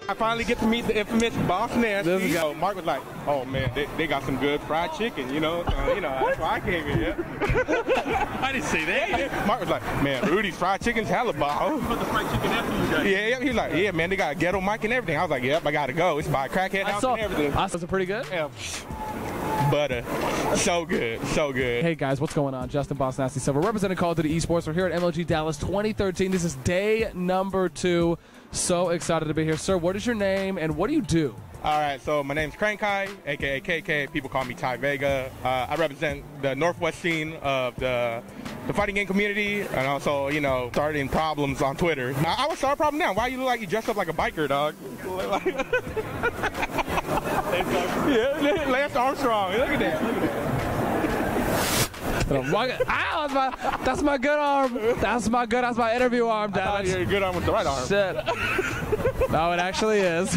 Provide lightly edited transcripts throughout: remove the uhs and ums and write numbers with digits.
I finally get to meet the infamous Boss Nasty. Mark was like, "Oh man, they got some good fried chicken, you know. That's why I came here." I didn't say that. Mark was like, "Man, Rudy's fried chicken's hella bomb." Put the fried chicken after you guys. Yeah, he was like, "Yeah, man, they got a ghetto mic and everything." I was like, "Yep, I gotta go. It's by a crackhead house and everything." Was it pretty good? Yeah. Butter. So good. So good. Hey guys, what's going on? Justin Boss Nasty Silver, representing Call of Duty eSports. We're here at MLG Dallas 2013. This is day number 2. So excited to be here. Sir, what is your name and what do you do? All right, so my name's Crankai, a.k.a. KK. People call me ThaVega. I represent the Northwest scene of the fighting game community, and also, starting problems on Twitter. I would start a problem now. Why you look like you dressed up like a biker, dog? Yeah, Lance Armstrong. Look at that. Look at that. That's my good arm. That's my interview arm, Dallas. Your good arm with the right arm. Shit. No, it actually is.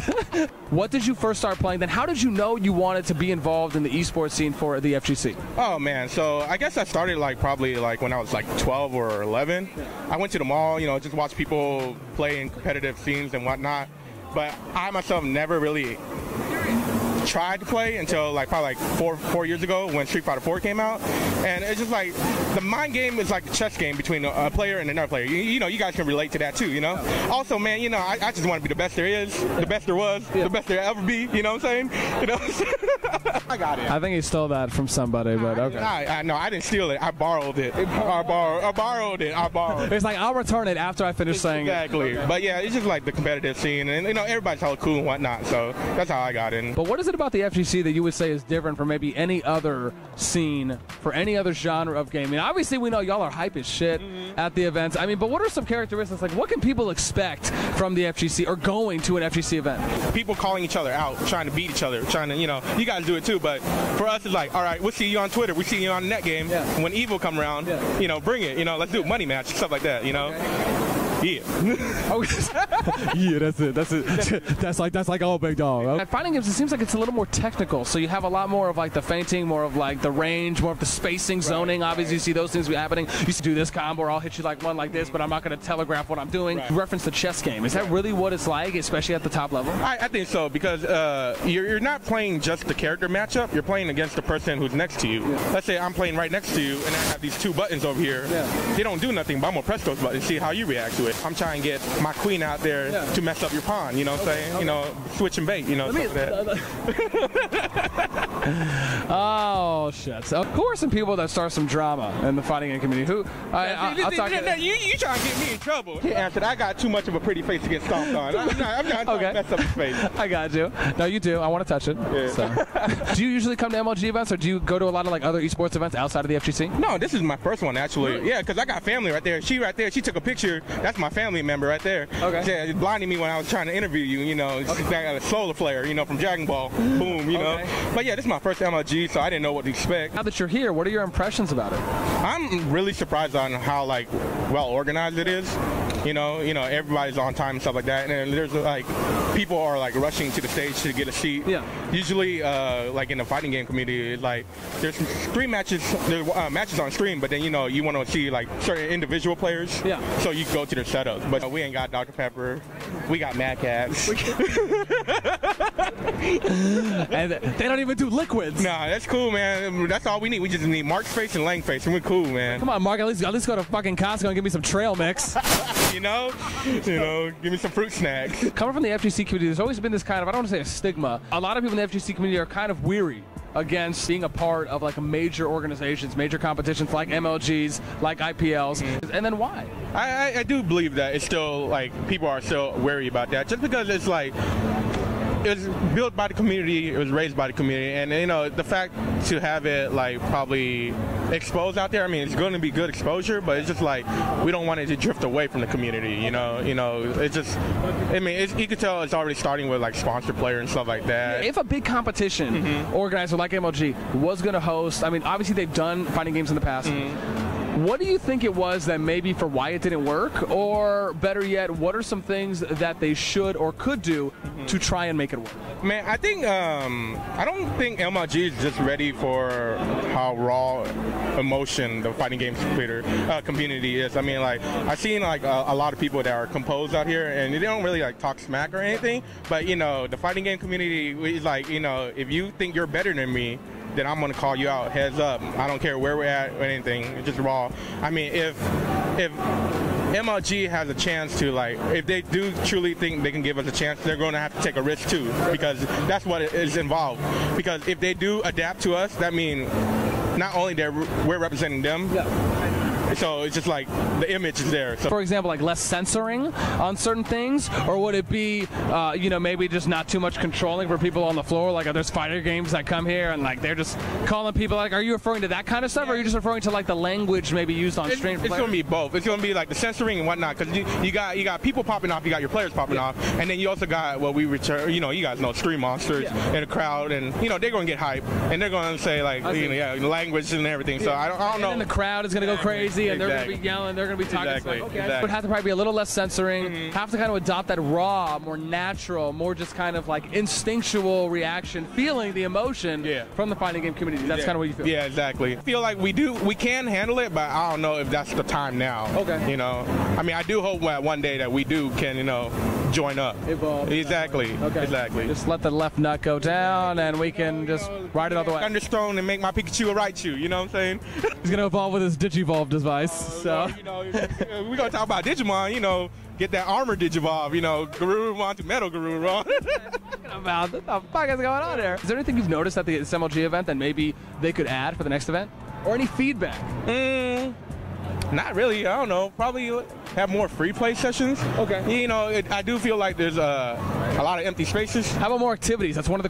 What did you first start playing? Then how did you know you wanted to be involved in the esports scene for the FGC? Oh man, so I guess I started probably when I was 12 or 11. I went to the mall, just watch people play in competitive scenes and whatnot. But I myself never really tried to play until probably 4 years ago when Street Fighter 4 came out, and it's just the mind game is like a chess game between a player and another player. You guys can relate to that too. Also, man, I just want to be the best there is, the best there was, the best there ever be. You know what I'm saying? I got it. I think he stole that from somebody, but okay. No, I didn't steal it. I borrowed it. I borrowed it. It's like I'll return it after I finish saying exactly. But yeah, it's just the competitive scene, and everybody's hella cool and whatnot. So that's how I got in. But what is it about the FGC that you would say is different from maybe any other scene for any other genre of gaming? Obviously, we know y'all are hype as shit at the events. But what are some characteristics? What can people expect from the FGC or going to an FGC event? People calling each other out, trying to beat each other, trying to, you guys do it too. But for us, it's all right, we'll see you on Twitter, we see you on the net game. Yeah. When Evil come around, bring it. Let's do a money match, stuff like that. Okay. Yeah. Yeah, that's it. That's like all big dog. Okay. At fighting games, it seems like it's a little more technical. So you have a lot more of the feinting, more of the range, more of the spacing, zoning. Obviously, you see those things be happening. You used to do this combo, or I'll hit you one like this, but I'm not going to telegraph what I'm doing. You reference the chess game. Is that really what it's like, especially at the top level? I think so, because you're not playing just the character matchup. You're playing against the person who's next to you. Yeah. Let's say I'm playing right next to you, and I have these 2 buttons over here. Yeah. They don't do nothing, but I'm going to press those buttons and see how you react to it. I'm trying to get my queen out there to mess up your pawn, you know what I'm saying? Okay. Switch and bait, Oh, shit. So, who are some people that start some drama in the fighting game community? Who? You trying to get me in trouble. He answered, I got too much of a pretty face to get stomped on. I'm not trying to mess up his face. I got you. No, you do. I want to touch it. Yeah. So. Do you usually come to MLG events, or do you go to a lot of other esports events outside of the FGC? No, this is my first one, actually. Really? Yeah, because I got family right there. She took a picture. That's my family member right there. Okay. Yeah, it blinded me when I was trying to interview you, Okay. I got a solar flare, from Dragon Ball. Boom, Okay. But yeah, this is my first MLG, so I didn't know what to expect. Now that you're here, what are your impressions about it? I'm really surprised on how well organized it is. Everybody's on time and stuff like that. And there's people are rushing to the stage to get a seat. Yeah. Usually, in the fighting game community, there's stream matches. There's matches on stream, but then you want to see certain individual players. Yeah. So you go to their setups, but we ain't got Dr. Pepper. We got Mad Cats. And they don't even do liquids. Nah, that's cool, man. That's all we need. We just need Mark's face and Lang face, and we're cool, man. Come on, Mark. At least go to fucking Costco and give me some trail mix. Give me some fruit snacks. Coming from the FGC community, there's always been this kind of, I don't want to say a stigma. A lot of people in the FGC community are kind of weary against being a part of major organizations, major competitions like MLGs, like IPLs. And then why? I do believe that it's still people are still wary about that, just because it's it was built by the community, it was raised by the community, and the fact to have it probably exposed out there, it's going to be good exposure, but it's just we don't want it to drift away from the community, it's just, you could tell it's already starting with sponsor player and stuff like that. If a big competition organizer like MLG was going to host, obviously they've done fighting games in the past, What do you think it was that maybe for why it didn't work? Or better yet, what are some things that they should or could do to try and make it work? Man, I think I don't think MLG is just ready for how raw emotion the fighting games community is. I mean, like, I've seen like a lot of people that are composed out here, and they don't really like talk smack or anything. But you know, the fighting game community is like, you know, if you think you're better than me, then I'm gonna call you out. Heads up. I don't care where we're at or anything. It's just raw. I mean, if MLG has a chance to, like, if they do truly think they can give us a chance, they're going to have to take a risk too, because that's what is involved. Because if they do adapt to us, that means not only we're representing them. Yeah. So it's just like the image is there. So, for example, like less censoring on certain things, or would it be, you know, maybe just not too much controlling for people on the floor? Like, there's fighter games that come here and like they're just calling people. Like, are you referring to that kind of stuff, or are you just referring to like the language maybe used on stream? It's going to be both. It's going to be like the censoring and whatnot, because you got people popping off, you got your players popping off, and then you also got what we return. You know, you guys know stream monsters in the crowd, and you know they're going to get hype, and they're going to say like, you know, language and everything. So I don't know. And then the crowd is going to go crazy. And they're going to be yelling, they're going to be talking. Exactly. Like, okay, would have to probably be a little less censoring, have to kind of adopt that raw, more natural, more just kind of like instinctual reaction, feeling the emotion from the fighting game community. That's kind of what you feel. Yeah, exactly. I feel like we can handle it, but I don't know if that's the time now. Okay. You know, I mean, I do hope that one day that we can, you know, join up. Evolve. Exactly. Okay. Exactly. Just let the left nut go down, and we can just ride it all the way. Thunderstone and make my Pikachu a Raichu. You know what I'm saying? He's gonna evolve with his Digivolve device. So you know, we're gonna talk about Digimon. You know, get that armor Digivolve. You know, Garurumon to Metal Garurumon. What the fuck is going on here? Is there anything you've noticed at the MLG event that maybe they could add for the next event, or any feedback? Not really. I don't know. Probably have more free play sessions. Okay. You know, I do feel like there's a lot of empty spaces. How about more activities? That's one of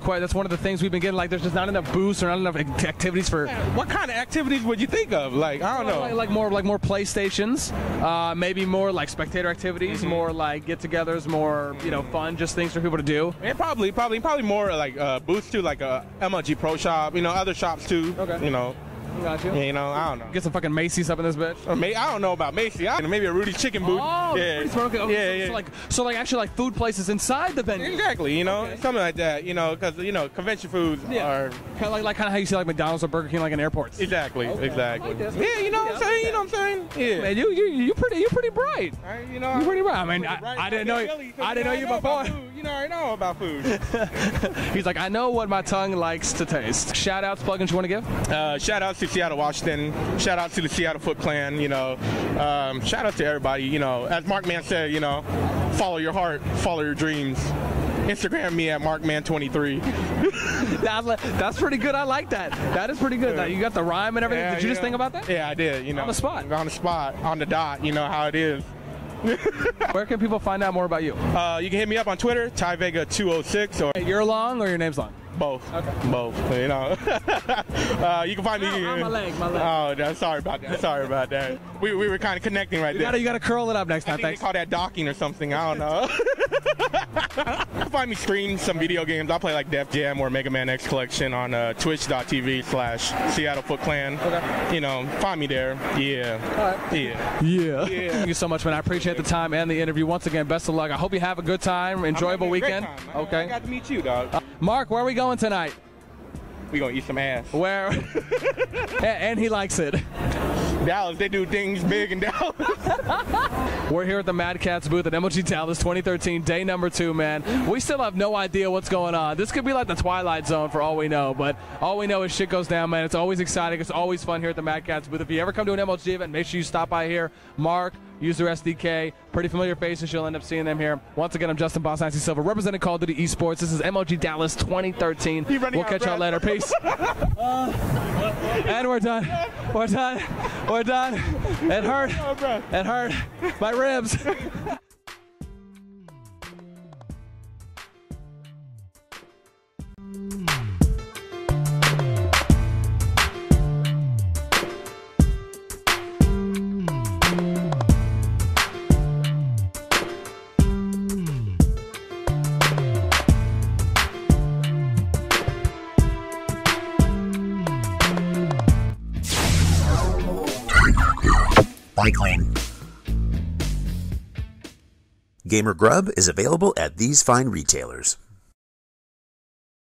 the things we've been getting. Like, there's just not enough booths or not enough activities for. What kind of activities would you think of? Like, I don't know. Like more PlayStations. Maybe more like spectator activities. More like get-togethers. More fun, just things for people to do. And probably more like booths too, like a MLG Pro Shop. You know, other shops too. Okay. You know. Got you. You know, I don't know. Get some fucking Macy's up in this bitch. I don't know about Macy's. Maybe a Rudy's Chicken booth. Oh, yeah. Okay. So actually like food places inside the venue. Exactly. You know, something like that. You know, because convention foods are kind of like how you see like McDonald's or Burger King like in airports. Exactly. Okay. Exactly. Like yeah. You know what I'm saying. You know what I'm saying. Yeah. Man, you pretty bright. You know. You're pretty bright. I mean, I didn't know. I didn't know you before. You know, I know about food. He's like, I know what my tongue likes to taste. Shout outs, plugins you want to give? Shout out to Seattle, Washington. Shout out to the Seattle Foot Clan. Shout out to everybody. As Markman said, follow your heart, follow your dreams. Instagram me at Markman23. That's pretty good. I like that. That is pretty good. You got the rhyme and everything. Did you just think about that? Yeah, I did. On the spot. On the spot, on the dot. You know how it is. Where can people find out more about you? You can hit me up on Twitter, ThaVega206. Or you're long or your name's long? Both. Okay. Both. You can find me. My leg. Oh, sorry about that. We were kind of connecting right there. You got to curl it up next time. I think they call that docking or something. I don't know. You can find me stream some video games. I'll play like Def Jam or Mega Man X Collection on twitch.tv/Seattle Foot Clan. Okay. Find me there. Yeah. All right. Yeah. Thank you so much, man. I appreciate the time and the interview. Once again, best of luck. I hope you have a good time, enjoyable weekend. Great time. Okay. I got to meet you, dog. Mark, where are we going tonight? We gonna eat some ass. Where? And he likes it. Dallas, they do things big in Dallas. We're here at the Mad Cats booth at MLG Dallas 2013, day number 2, man. We still have no idea what's going on. This could be like the Twilight Zone for all we know, but all we know is shit goes down, man. It's always exciting. It's always fun here at the Mad Cats booth. If you ever come to an MLG event, make sure you stop by here. Mark, user SDK, pretty familiar faces. You'll end up seeing them here. Once again, I'm Justin Boss Nasty Silver, representing Call of Duty eSports. This is MLG Dallas 2013. We'll catch y'all later. Peace. And we're done. We're done. We're done. It hurt. It hurt. My ribs. Yeah. Likely. Gamer Grub is available at these fine retailers.